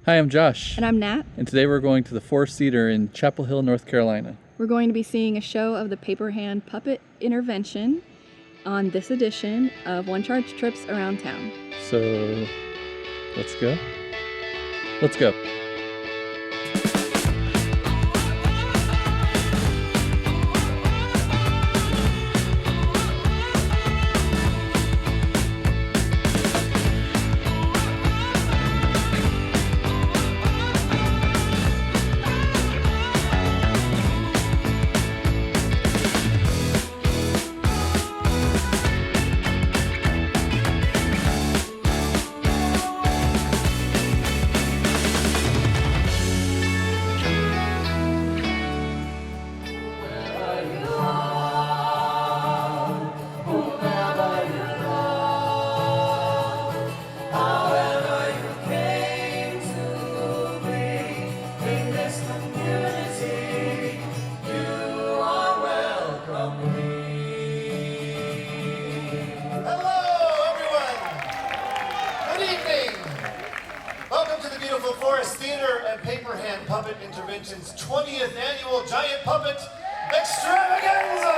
Hi, I'm Josh. And I'm Nat. And today we're going to the Forest Theater in Chapel Hill, North Carolina. We're going to be seeing a show of the Paperhand Puppet Intervention on this edition of One Charge Trips Around Town. So, let's go. Let's go. Forest Theater and Paperhand Puppet Intervention's 20th annual Giant Puppet Extravaganza!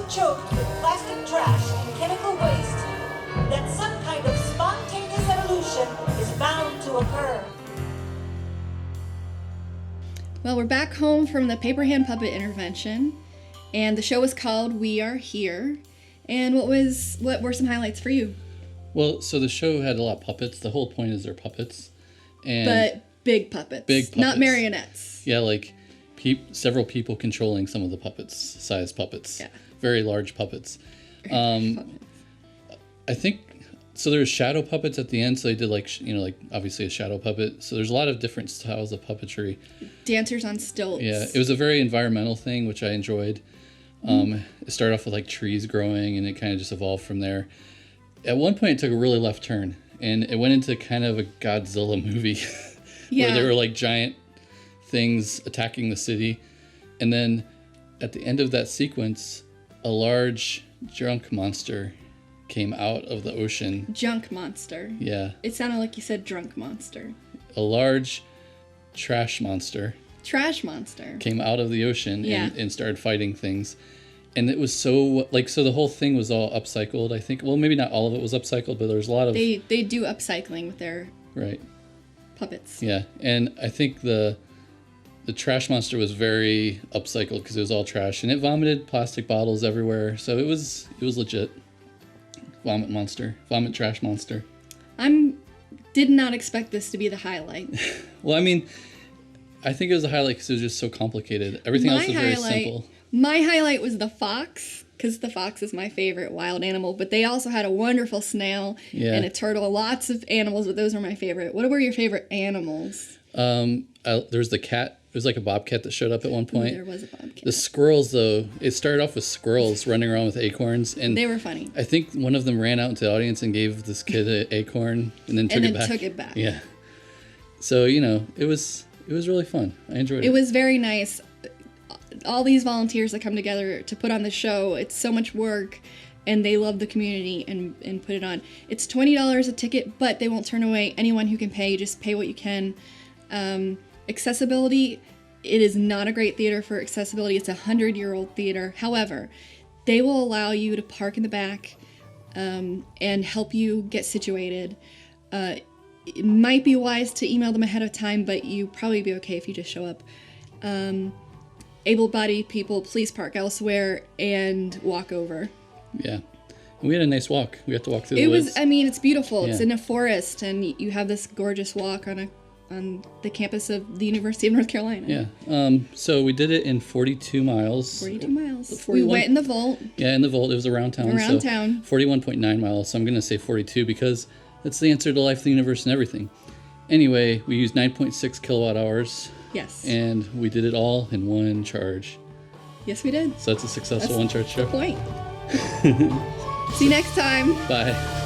Choked with plastic trash and chemical waste, that some kind of spontaneous evolution is bound to occur. Well, we're back home from the Paperhand Puppet Intervention, and the show was called We Are Here. And what were some highlights for you? Well, so the show had a lot of puppets. The whole point is they're puppets. But big puppets. Big puppets. Not marionettes. Yeah, like several people controlling some of the size puppets. Yeah. Very large puppets. I think, so there's shadow puppets at the end, so they did like obviously a shadow puppet. So there's a lot of different styles of puppetry. Dancers on stilts. Yeah, it was a very environmental thing, which I enjoyed. It started off with like trees growing, and it kind of just evolved from there. At one point, it took a really left turn, and it went into kind of a Godzilla movie where there were like giant things attacking the city. And then at the end of that sequence, a large junk monster came out of the ocean. Junk monster. Yeah. It sounded like you said drunk monster. A large trash monster. Trash monster. Came out of the ocean and started fighting things. And it was so the whole thing was all upcycled, I think. Well, maybe not all of it was upcycled, but there was a lot of... They do upcycling with their puppets. Yeah. And I think the trash monster was very upcycled because it was all trash, and it vomited plastic bottles everywhere. So it was legit. Vomit trash monster. Did not expect this to be the highlight. Well, I mean, I think it was a highlight because it was just so complicated. Everything else was very simple. My highlight was the fox, because the fox is my favorite wild animal, but they also had a wonderful snail and a turtle. Lots of animals, but those are my favorite. What were your favorite animals? There's the cat It was like a bobcat that showed up at one Ooh, point. there was a bobcat. The squirrels, though, it started off with squirrels running around with acorns, and They were funny. I think one of them ran out into the audience and gave this kid an acorn, and then took it back. Yeah. So it was really fun. I enjoyed it. It was very nice. All these volunteers that come together to put on the show, it's so much work, and they love the community and put it on. It's $20 a ticket, but they won't turn away anyone who can pay. Just pay what you can. Accessibility, it is not a great theater for accessibility. It's a 100-year-old theater. However, they will allow you to park in the back and help you get situated. It might be wise to email them ahead of time, but you probably be okay if you just show up. Able-bodied people, please park elsewhere and walk over. Yeah. And we had a nice walk. We got to walk through the woods. It's beautiful. It's Yeah. in a forest, and you have this gorgeous walk on the campus of the University of North Carolina. Yeah. So we did it in 42 miles. 42 miles. 41 We went in the Volt. Yeah, in the Volt. It was around town. Around town. 41.9 miles. So I'm going to say 42 because that's the answer to life, the universe, and everything. Anyway, we used 9.6 kilowatt hours. Yes. And we did it all in one charge. Yes, we did. So that's a successful That's one charge show. the point. See you next time. Bye.